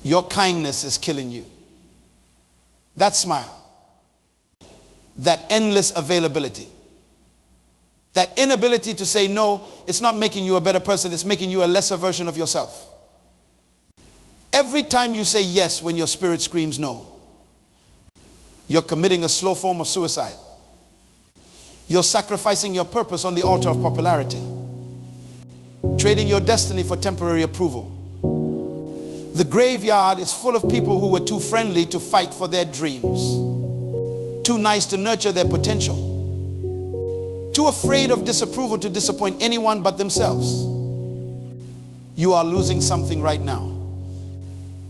Your kindness is killing you. That smile, that endless availability, that inability to say no, it's not making you a better person, it's making you a lesser version of yourself. Every time you say yes when your spirit screams no, you're committing a slow form of suicide. You're sacrificing your purpose on the altar of popularity, trading your destiny for temporary approval. The graveyard is full of people who were too friendly to fight for their dreams, too nice to nurture their potential, too afraid of disapproval to disappoint anyone but themselves. You are losing something right now.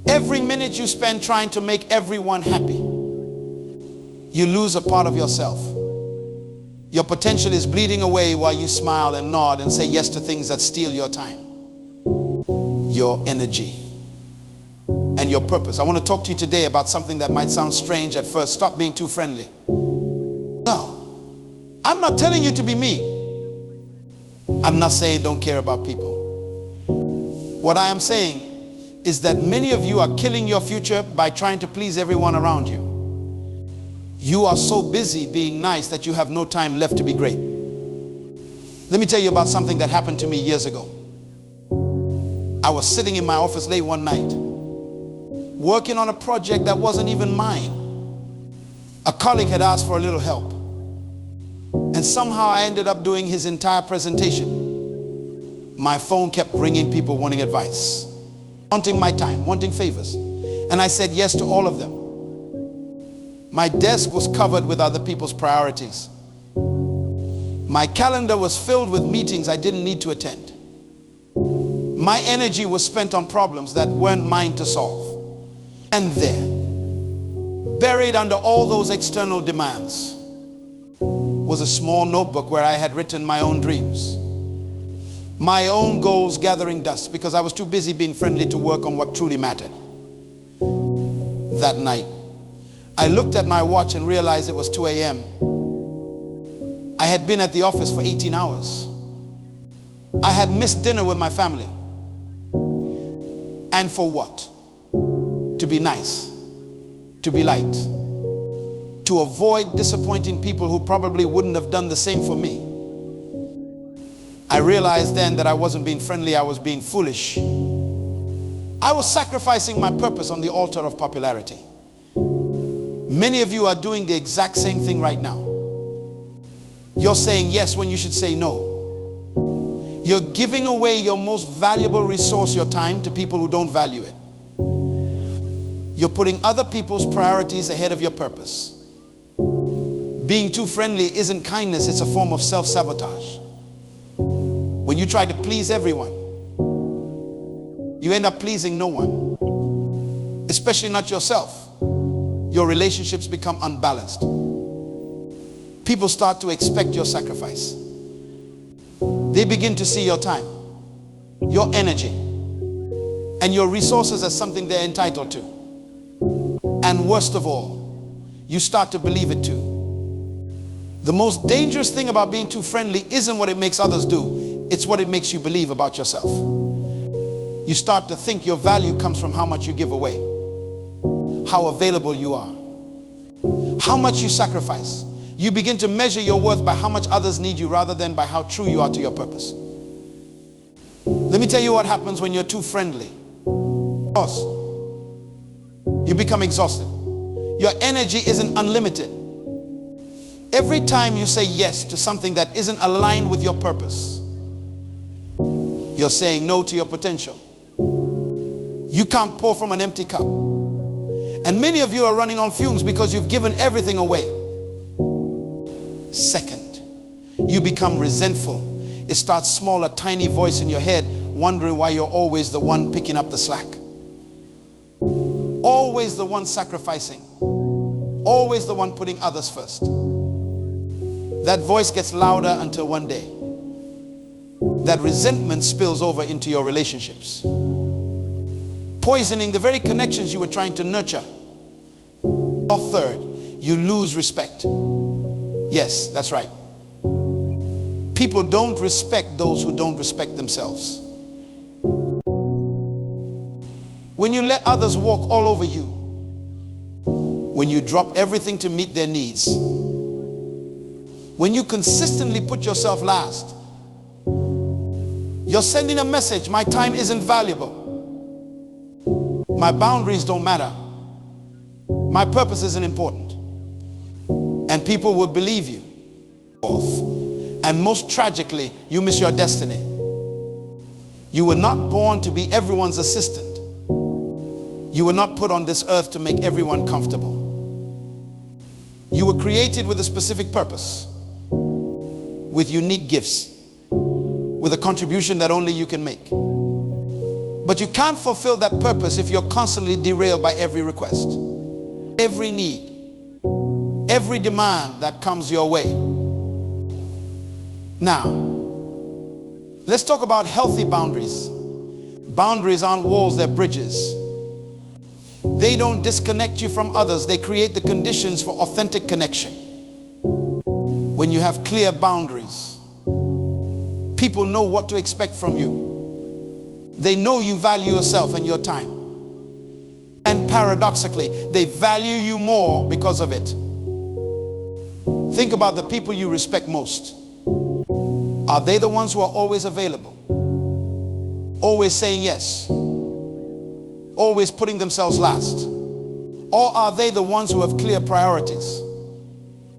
Every minute you spend trying to make everyone happy, you lose a part of yourself. Your potential is bleeding away while you smile and nod and say yes to things that steal your time, your energy, and your purpose. I want to talk to you today about something that might sound strange at first. Stop being too friendly. No, I'm not telling you to be me. I'm not saying don't care about people. What I am saying is that many of you are killing your future by trying to please everyone around you. You are so busy being nice that you have no time left to be great. Let me tell you about something that happened to me years ago. I was sitting in my office late one night, working on a project that wasn't even mine. A colleague had asked for a little help, and somehow I ended up doing his entire presentation. My phone kept ringing, people wanting advice, wanting my time, wanting favors, and I said yes to all of them. My desk was covered with other people's priorities. My calendar was filled with meetings I didn't need to attend. My energy was spent on problems that weren't mine to solve. And there, buried under all those external demands, was a small notebook where I had written my own dreams, my own goals gathering dust because I was too busy being friendly to work on what truly mattered. That night, I looked at my watch and realized it was 2 a.m. I had been at the office for 18 hours. I had missed dinner with my family. And for what? To be nice, to be liked, to avoid disappointing people who probably wouldn't have done the same for me. I realized then that I wasn't being friendly, I was being foolish. I was sacrificing my purpose on the altar of popularity. Many of you are doing the exact same thing right now. You're saying yes when you should say no. You're giving away your most valuable resource, your time, to people who don't value it. You're putting other people's priorities ahead of your purpose. Being too friendly isn't kindness, it's a form of self-sabotage. When you try to please everyone, you end up pleasing no one, especially not yourself. Your relationships become unbalanced. People start to expect your sacrifice. They begin to see your time, your energy, and your resources as something they're entitled to. And worst of all, you start to believe it too. The most dangerous thing about being too friendly isn't what it makes others do, it's what it makes you believe about yourself. You start to think your value comes from how much you give away, how available you are, how much you sacrifice. You begin to measure your worth by how much others need you rather than by how true you are to your purpose. Let me tell you what happens when you're too friendly. You become exhausted. Your energy isn't unlimited. Every time you say yes to something that isn't aligned with your purpose, you're saying no to your potential. You can't pour from an empty cup. And many of you are running on fumes because you've given everything away. Second, you become resentful. It starts small, a tiny voice in your head wondering why you're always the one picking up the slack. Always the one sacrificing. Always the one putting others first. That voice gets louder until one day that resentment spills over into your relationships, poisoning the very connections you were trying to nurture. Or third, you lose respect. Yes, that's right. People don't respect those who don't respect themselves. when you let others walk all over you, when you drop everything to meet their needs, when you consistently put yourself last, you're sending a message: my time isn't valuable. My boundaries don't matter. My purpose isn't important. And people will believe you. And most tragically, you miss your destiny. You were not born to be everyone's assistant. You were not put on this earth to make everyone comfortable. You were created with a specific purpose, with unique gifts, with a contribution that only you can make. But you can't fulfill that purpose if you're constantly derailed by every request, every need, every demand that comes your way. Now, let's talk about healthy boundaries. Boundaries aren't walls, they're bridges. They don't disconnect you from others. They create the conditions for authentic connection. When you have clear boundaries, people know what to expect from you. They know you value yourself and your time. And paradoxically, they value you more because of it. Think about the people you respect most. Are they the ones who are always available? Always saying yes? Always putting themselves last? Or are they the ones who have clear priorities?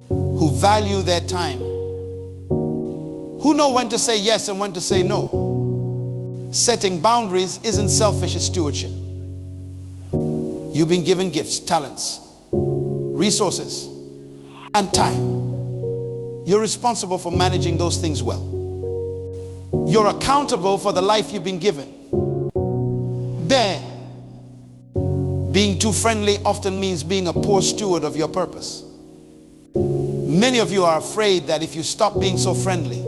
Who value their time? Who know when to say yes and when to say no? Setting boundaries isn't selfish, it's stewardship. You've been given gifts, talents, resources, and time. You're responsible for managing those things well. You're accountable for the life you've been given. Being too friendly often means being a poor steward of your purpose. Many of you are afraid that if you stop being so friendly,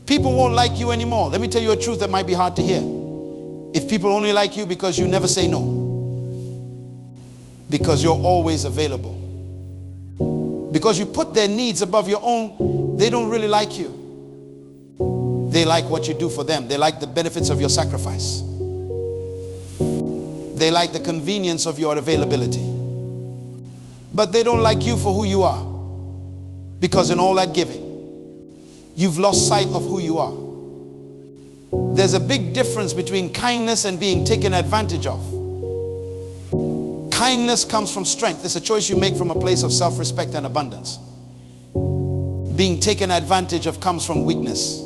people won't like you anymore. Let me tell you a truth that might be hard to hear. If people only like you because you never say no, because you're always available, because you put their needs above your own, they don't really like you. They like what you do for them. They like the benefits of your sacrifice. They like the convenience of your availability. But they don't like you for who you are, because in all that giving, you've lost sight of who you are. There's a big difference between kindness and being taken advantage of. Kindness comes from strength. It's a choice you make from a place of self-respect and abundance. Being taken advantage of comes from weakness.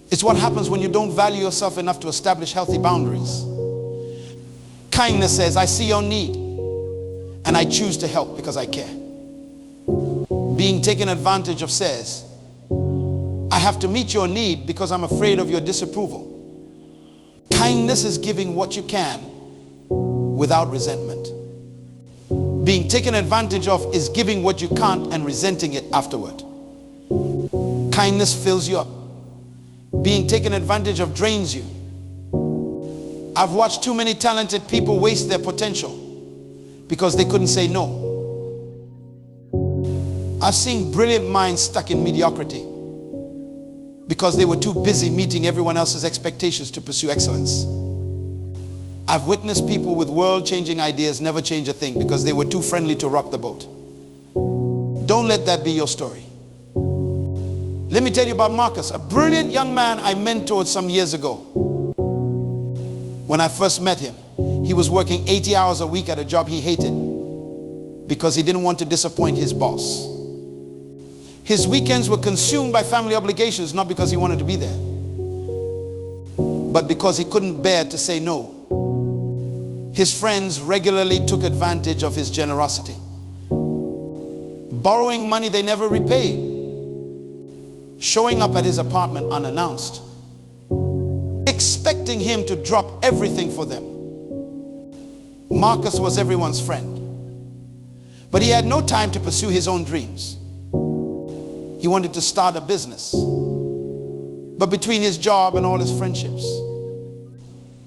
It's what happens when you don't value yourself enough to establish healthy boundaries. Kindness says, I see your need and I choose to help because I care. Being taken advantage of says, I have to meet your need because I'm afraid of your disapproval. Kindness is giving what you can without resentment. Being taken advantage of is giving what you can't and resenting it afterward. Kindness fills you up. Being taken advantage of drains you. I've watched too many talented people waste their potential because they couldn't say no. I've seen brilliant minds stuck in mediocrity because they were too busy meeting everyone else's expectations to pursue excellence. I've witnessed people with world-changing ideas never change a thing because they were too friendly to rock the boat. Don't let that be your story. Let me tell you about Marcus, a brilliant young man I mentored some years ago. When I first met him, he was working 80 hours a week at a job he hated because he didn't want to disappoint his boss. His weekends were consumed by family obligations, not because he wanted to be there, but because he couldn't bear to say no. His friends regularly took advantage of his generosity, borrowing money they never repaid, showing up at his apartment unannounced, expecting him to drop everything for them. Marcus was everyone's friend, but he had no time to pursue his own dreams. He wanted to start a business, but between his job and all his friendships,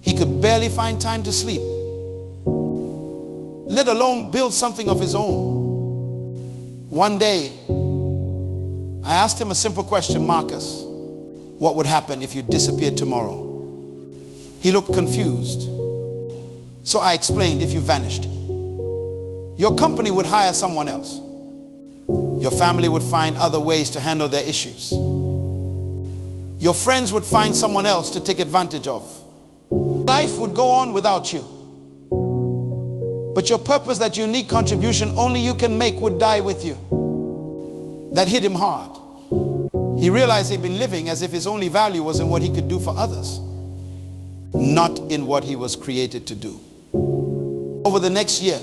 he could barely find time to sleep, let alone build something of his own. One day, I asked him a simple question, Marcus, what would happen if you disappeared tomorrow? He looked confused. So I explained, if you vanished, your company would hire someone else. Your family would find other ways to handle their issues. Your friends would find someone else to take advantage of. Life would go on without you. But your purpose, that unique contribution only you can make, would die with you. That hit him hard. He realized he'd been living as if his only value was in what he could do for others, not in what he was created to do. Over the next year,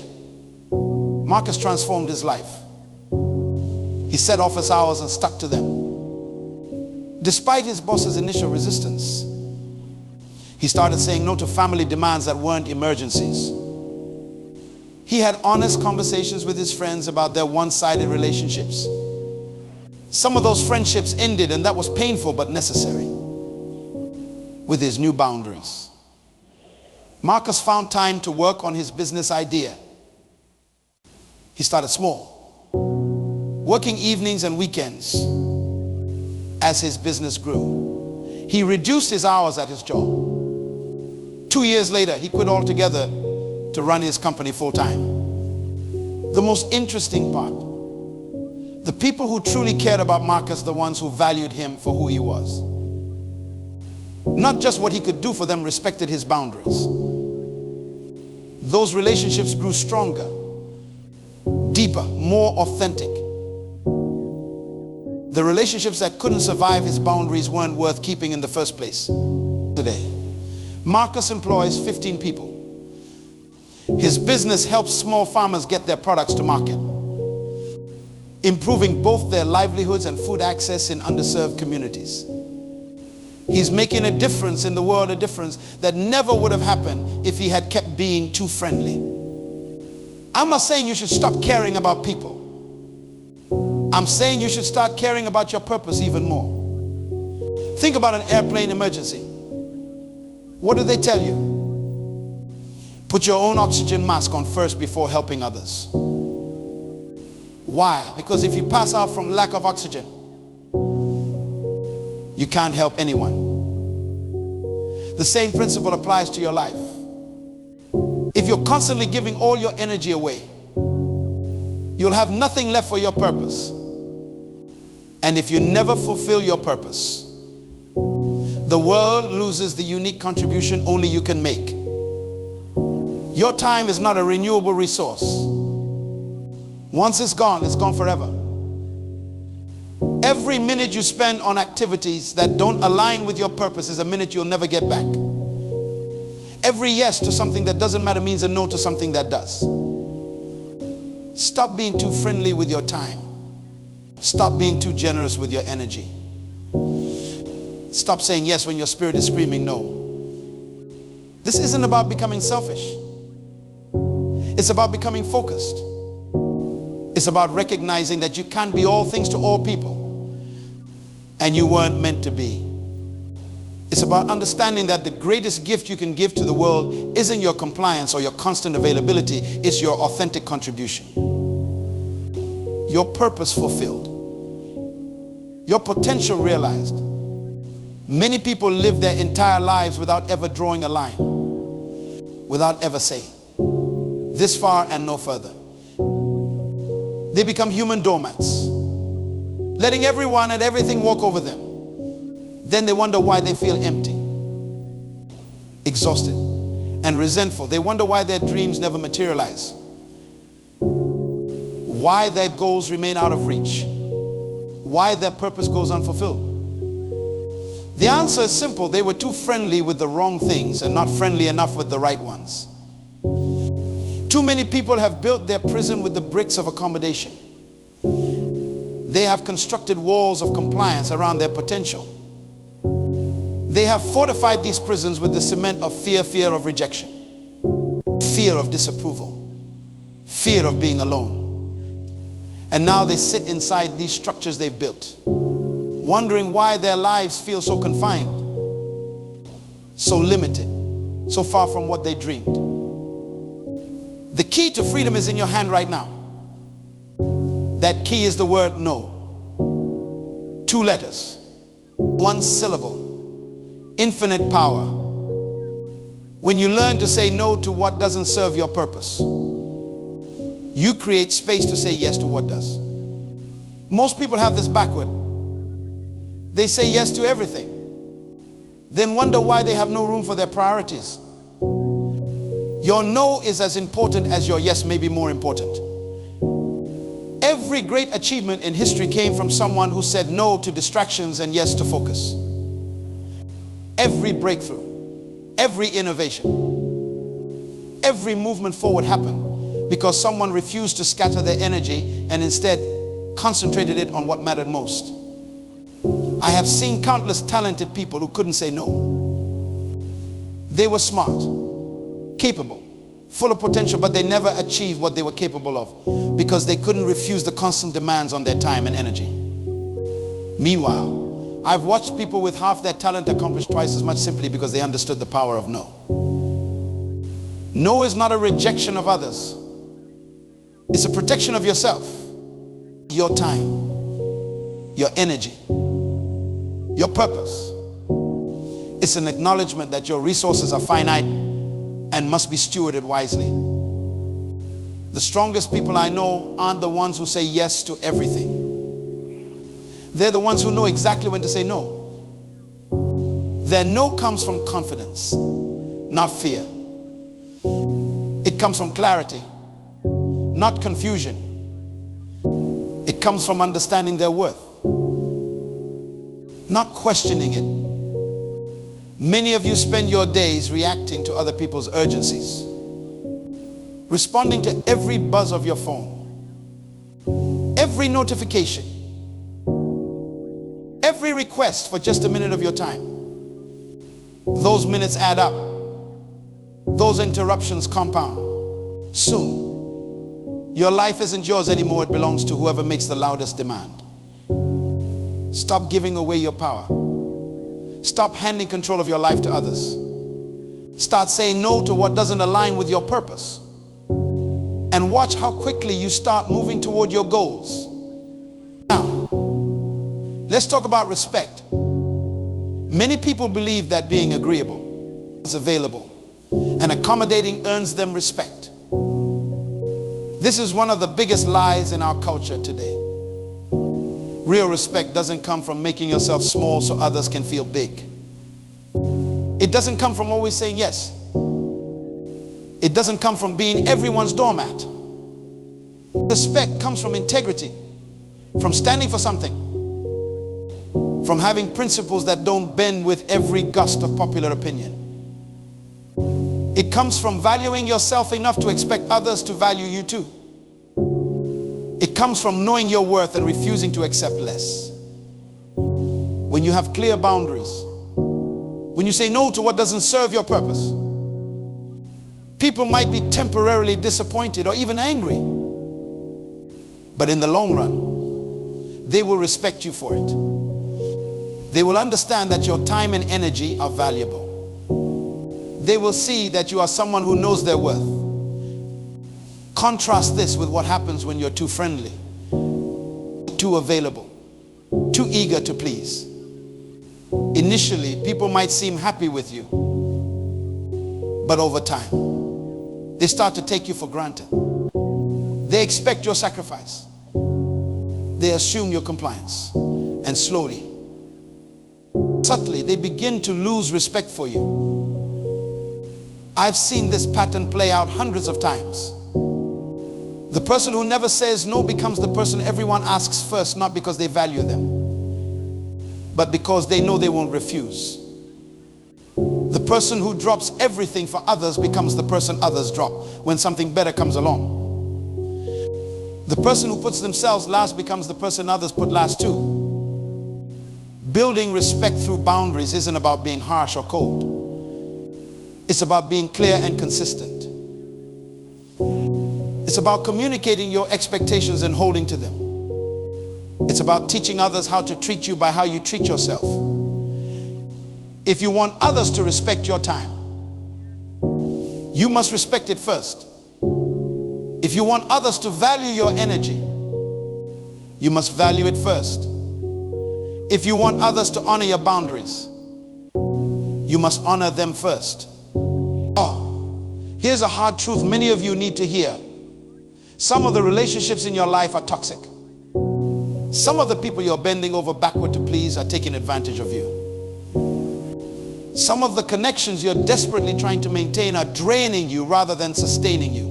Marcus transformed his life. He set office hours and stuck to them. Despite his boss's initial resistance, he started saying no to family demands that weren't emergencies. He had honest conversations with his friends about their one-sided relationships. Some of those friendships ended, and that was painful but necessary. With his new boundaries, Marcus found time to work on his business idea. He started small, working evenings and weekends. As his business grew, he reduced his hours at his job. 2 years later, he quit altogether to run his company full-time. The most interesting part, the people who truly cared about Marcus, the ones who valued him for who he was, not just what he could do for them, respected his boundaries. Those relationships grew stronger, deeper, more authentic. The relationships that couldn't survive his boundaries weren't worth keeping in the first place. Today, Marcus employs 15 people. His business helps small farmers get their products to market, improving both their livelihoods and food access in underserved communities. He's making a difference in the world, a difference that never would have happened if he had kept being too friendly. I'm not saying you should stop caring about people. I'm saying you should start caring about your purpose even more. Think about an airplane emergency. What do they tell you? Put your own oxygen mask on first before helping others. Why? Because if you pass out from lack of oxygen, you can't help anyone. The same principle applies to your life. If you're constantly giving all your energy away, you'll have nothing left for your purpose. And if you never fulfill your purpose, the world loses the unique contribution only you can make. Your time is not a renewable resource. Once it's gone forever. Every minute you spend on activities that don't align with your purpose is a minute you'll never get back. Every yes to something that doesn't matter means a no to something that does. Stop being too friendly with your time. Stop being too generous with your energy. Stop saying yes when your spirit is screaming no. This isn't about becoming selfish. It's about becoming focused. It's about recognizing that you can't be all things to all people, and you weren't meant to be. It's about understanding that the greatest gift you can give to the world isn't your compliance or your constant availability, it's your authentic contribution. Your purpose fulfilled. Your potential realized. Many people live their entire lives without ever drawing a line, without ever saying, this far and no further. They become human doormats, letting everyone and everything walk over them. Then they wonder why they feel empty, exhausted, and resentful. They wonder why their dreams never materialize, why their goals remain out of reach, why their purpose goes unfulfilled. The answer is simple. They were too friendly with the wrong things and not friendly enough with the right ones. Too many people have built their prison with the bricks of accommodation. They have constructed walls of compliance around their potential. They have fortified these prisons with the cement of fear of rejection, fear of disapproval, fear of being alone. And now they sit inside these structures they've built, wondering why their lives feel so confined, so limited, so far from what they dreamed. The key to freedom is in your hand right now. That key is the word no. 2 letters, 1 syllable, infinite power, When you learn to say no to what doesn't serve your purpose, you create space to say yes to what does. Most people have this backward. They say yes to everything, then wonder why they have no room for their priorities. Your no is as important as your yes, maybe more important. Every great achievement in history came from someone who said no to distractions and yes to focus. Every breakthrough, every innovation, every movement forward happened because someone refused to scatter their energy and instead concentrated it on what mattered most. I have seen countless talented people who couldn't say no. They were smart, capable, full of potential, but they never achieved what they were capable of because they couldn't refuse the constant demands on their time and energy. Meanwhile, I've watched people with half their talent accomplish twice as much simply because they understood the power of no. No is not a rejection of others. It's a protection of yourself, your time, your energy, your purpose. It's an acknowledgement that your resources are finite and must be stewarded wisely. The strongest people I know aren't the ones who say yes to everything. They're the ones who know exactly when to say no. Their no comes from confidence, not fear. It comes from clarity, not confusion. It comes from understanding their worth, not questioning it. Many of you spend your days reacting to other people's urgencies, responding to every buzz of your phone, every notification, every request for just a minute of your time. Those minutes add up. Those interruptions compound. Soon, your life isn't yours anymore. It belongs to whoever makes the loudest demand. Stop giving away your power. Stop handing control of your life to others. Start saying no to what doesn't align with your purpose. And watch how quickly you start moving toward your goals. Now, let's talk about respect. Many people believe that being agreeable is available and accommodating earns them respect. This is one of the biggest lies in our culture today. Real respect doesn't come from making yourself small so others can feel big. It doesn't come from always saying yes. It doesn't come from being everyone's doormat. Respect comes from integrity, from standing for something, from having principles that don't bend with every gust of popular opinion. It comes from valuing yourself enough to expect others to value you too. It comes from knowing your worth and refusing to accept less. When you have clear boundaries, when you say no to what doesn't serve your purpose, people might be temporarily disappointed or even angry. But in the long run, they will respect you for it. They will understand that your time and energy are valuable. They will see that you are someone who knows their worth. Contrast this with what happens when you're too friendly, too available, too eager to please. Initially, people might seem happy with you, but over time, they start to take you for granted. They expect your sacrifice. They assume your compliance. And slowly, subtly, they begin to lose respect for you. I've seen this pattern play out hundreds of times. The person who never says no becomes the person everyone asks first, not because they value them, but because they know they won't refuse. The person who drops everything for others becomes the person others drop when something better comes along. The person who puts themselves last becomes the person others put last too. Building respect through boundaries isn't about being harsh or cold. It's about being clear and consistent. It's about communicating your expectations and holding to them. It's about teaching others how to treat you by how you treat yourself. If you want others to respect your time, you must respect it first. If you want others to value your energy, you must value it first. If you want others to honor your boundaries, you must honor them first. Here's a hard truth many of you need to hear. Some of the relationships in your life are toxic. Some of the people you're bending over backward to please are taking advantage of you. Some of the connections you're desperately trying to maintain are draining you rather than sustaining you.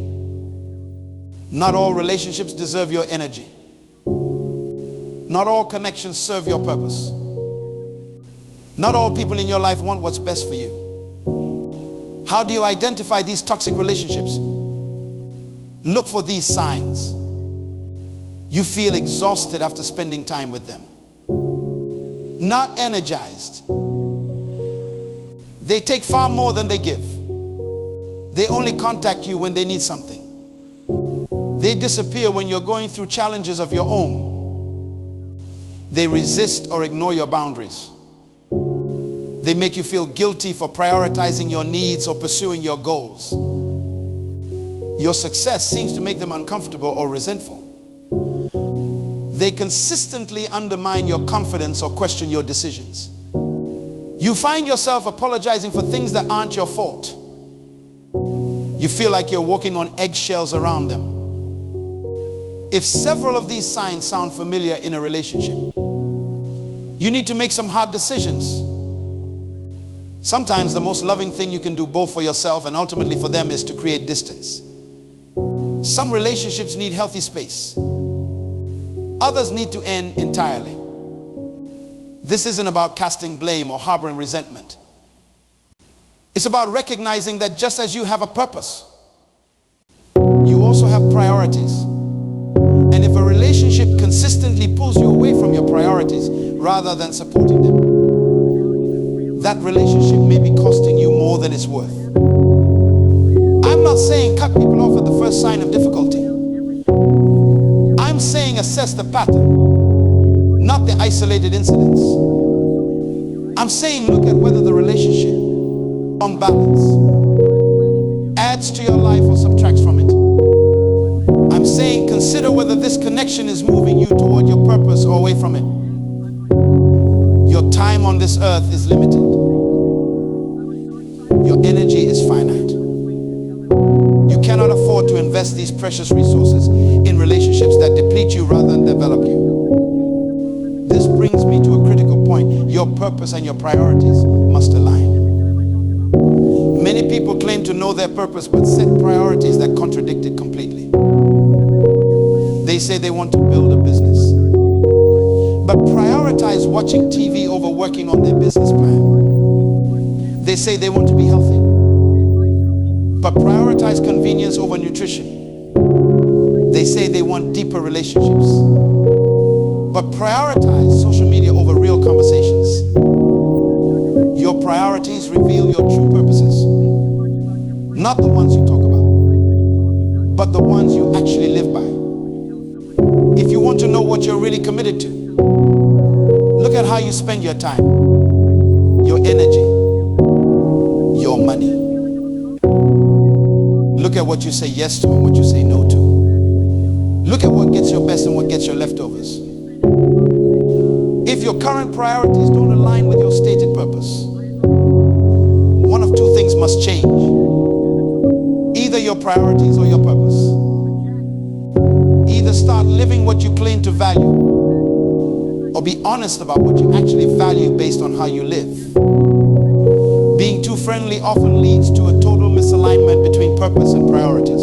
Not all relationships deserve your energy. Not all connections serve your purpose. Not all people in your life want what's best for you. How do you identify these toxic relationships? Look for these signs. You feel exhausted after spending time with them. Not energized. They take far more than they give. They only contact you when they need something. They disappear when you're going through challenges of your own. They resist or ignore your boundaries. They make you feel guilty for prioritizing your needs or pursuing your goals. Your success seems to make them uncomfortable or resentful. They consistently undermine your confidence or question your decisions. You find yourself apologizing for things that aren't your fault. You feel like you're walking on eggshells around them. If several of these signs sound familiar in a relationship, you need to make some hard decisions. Sometimes the most loving thing you can do both for yourself and ultimately for them is to create distance. Some relationships need healthy space. Others need to end entirely. This isn't about casting blame or harboring resentment. It's about recognizing that just as you have a purpose, you also have priorities. And if a relationship consistently pulls you away from your priorities rather than supporting them, that relationship may be costing you more than it's worth. I'm not saying cut people off at the first sign of difficulty. I'm saying assess the pattern, not the isolated incidents. I'm saying look at whether the relationship, on balance, adds to your life or subtracts from it. I'm saying consider whether this connection is moving you toward your purpose or away from it. Your time on this earth is limited. Your energy is finite. You cannot afford to invest these precious resources in relationships that deplete you rather than develop you. This brings me to a critical point. Your purpose and your priorities must align. Many people claim to know their purpose but set priorities that contradict it completely. They say they want to build a business, but prioritize watching TV over working on their business plan. They say they want to be healthy, but prioritize convenience over nutrition. They say they want deeper relationships, but prioritize social media over real conversations. Your priorities reveal your true purposes. Not the ones you talk about, but the ones you actually live by. If you want to know what you're really committed to, look at how you spend your time, your energy, your money. Look at what you say yes to and what you say no to. Look at what gets your best and what gets your leftovers. If your current priorities don't align with your stated purpose, one of two things must change. Either your priorities or your purpose. Either start living what you claim to value, or be honest about what you actually value based on how you live. Being too friendly often leads to a total misalignment between purpose and priorities.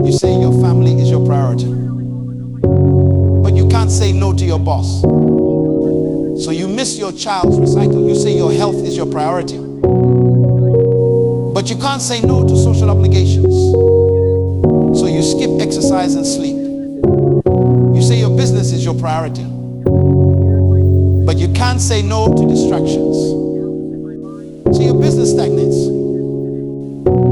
You say your family is your priority, but you can't say no to your boss. So you miss your child's recital. You say your health is your priority, but you can't say no to social obligations. So you skip exercise and sleep. You say your business is your priority, but you can't say no to distractions. So your business stagnates.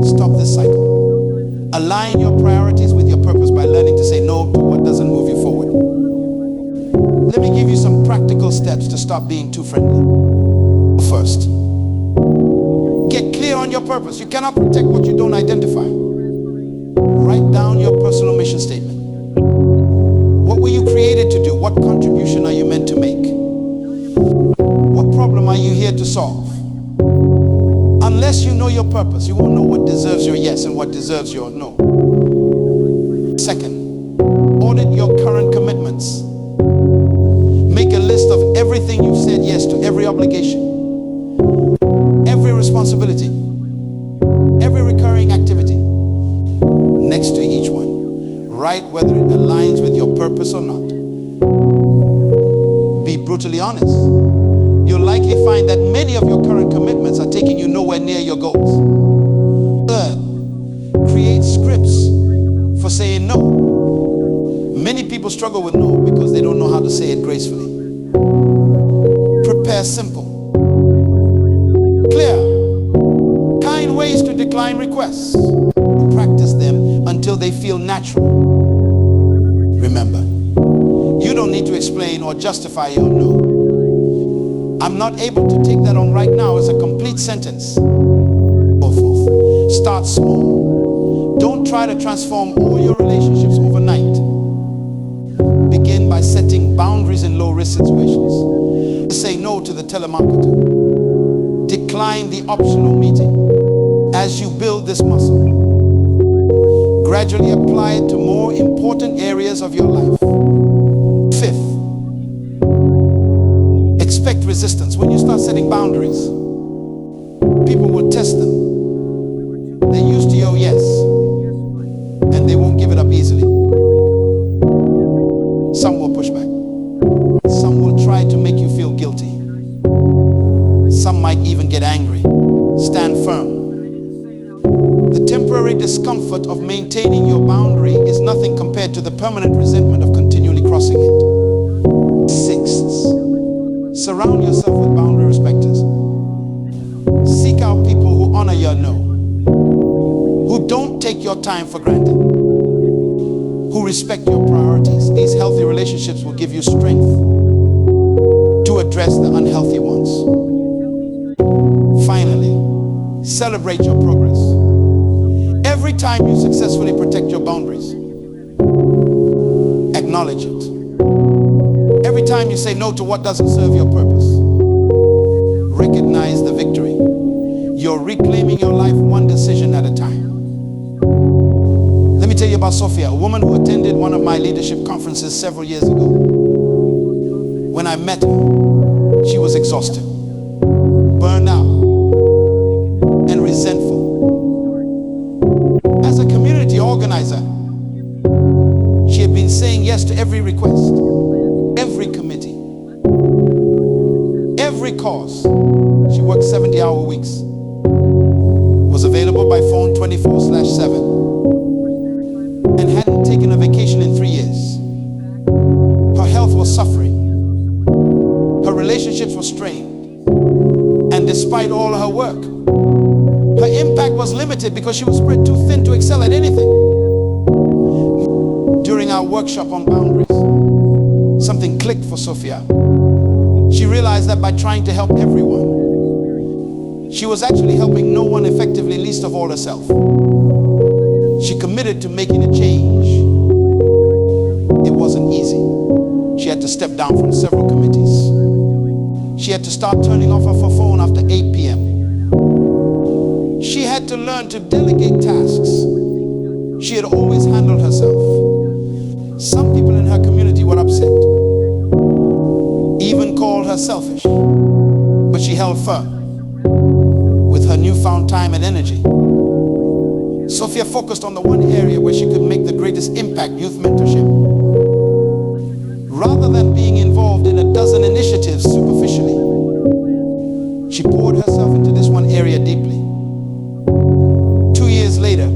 Stop this cycle. Align your priorities with your purpose by learning to say no to what doesn't move you forward. Let me give you some practical steps to stop being too friendly. First, get clear on your purpose. You cannot protect what you don't identify. Write down your personal mission statement. What were you created to do? What contribution are you meant to make? What problem are you here to solve? Unless you know your purpose, you won't know what deserves your yes and what deserves your no. Second, audit your current commitments. Make a list of everything you've said yes to, every obligation, every responsibility, every recurring activity. Next to each one, write whether it aligns with your purpose or not. Be brutally honest. You'll likely find that many of your current commitments are taking you nowhere near your goals. Third, create scripts for saying no. Many people struggle with no because they don't know how to say it gracefully. Prepare simple, clear, kind ways to decline requests. Practice them until they feel natural. Remember, you don't need to explain or justify your no. I'm not able to take that on right now as a complete sentence. Start small. Don't try to transform all your relationships overnight. Begin by setting boundaries in low-risk situations. Say no to the telemarketer. Decline the optional meeting. As you build this muscle, gradually apply it to more important areas of your life. Fifth, expect resistance. When you start setting boundaries, people will test them. They're used to your yes, and they won't give it up easily. Some will push back. Some will try to make you feel guilty. Some might even get angry. Stand firm. The temporary discomfort of maintaining your boundary is nothing compared to the permanent resentment of continually crossing it. Sixth, surround yourself with boundary respecters. Seek out people who honor your no, who don't take your time for granted, who respect your priorities. These healthy relationships will give you strength to address the unhealthy ones. Finally, celebrate your progress. Every time you successfully protect your boundaries, acknowledge it. Every time you say no to what doesn't serve your purpose, recognize the victory. You're reclaiming your life one decision at a time. Let me tell you about Sophia, a woman who attended one of my leadership conferences several years ago. When I met her, she was exhausted, burned out, and resentful. As a community organizer, she had been saying yes to every request, every committee, every cause. She worked 70-hour weeks, was available by phone 24/7, and hadn't taken a vacation in 3 years. Her health was suffering. Her relationships were strained. And despite all her work, her impact was limited because she was spread too thin to excel at anything. During our workshop on boundaries, something clicked for Sophia. She realized that by trying to help everyone, she was actually helping no one effectively, least of all herself. She committed to making a change. It wasn't easy. She had to step down from several committees. She had to start turning off her phone after 8 p.m. She had to learn to delegate tasks. She had always handled herself. Some people in her community were upset, even called her selfish, but she held firm. With her newfound time and energy, Sophia focused on the one area where she could make the greatest impact: youth mentorship. Rather than being involved in a dozen initiatives superficially, she poured herself into this one area deeply. 2 years later,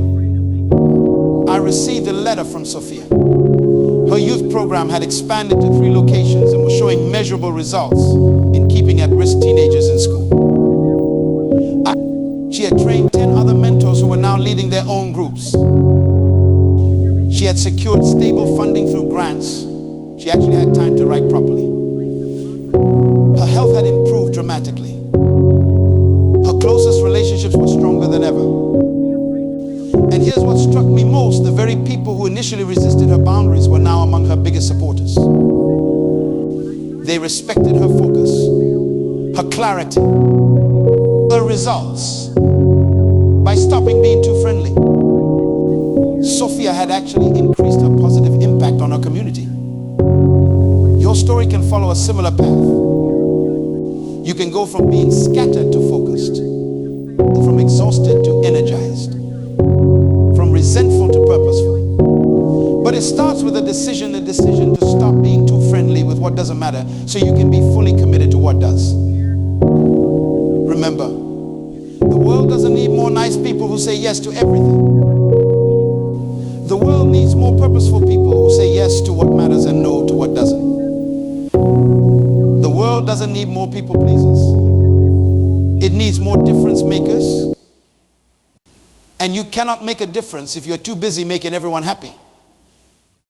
I received a letter from Sophia. Her youth program had expanded to 3 locations and was showing measurable results in keeping at-risk teenagers in school. She had trained 10 other mentors who were now leading their own groups. She had secured stable funding through grants. She actually had time to write properly. Her health had improved dramatically. Her closest relationships were stronger than ever. And here's what struck me most: the very people who initially resisted her boundaries were now among her biggest supporters. They respected her focus, her clarity, her results. stopping being too friendly. Sophia had actually increased her positive impact on her community. Your story can follow a similar path. You can go from being scattered to focused, from exhausted to energized, from resentful to purposeful. But it starts with a decision to stop being too friendly with what doesn't matter so you can be fully committed to what does. Remember, the world doesn't need more nice people who say yes to everything. The world needs more purposeful people who say yes to what matters and no to what doesn't. The world doesn't need more people pleasers. It needs more difference makers. And you cannot make a difference if you're too busy making everyone happy.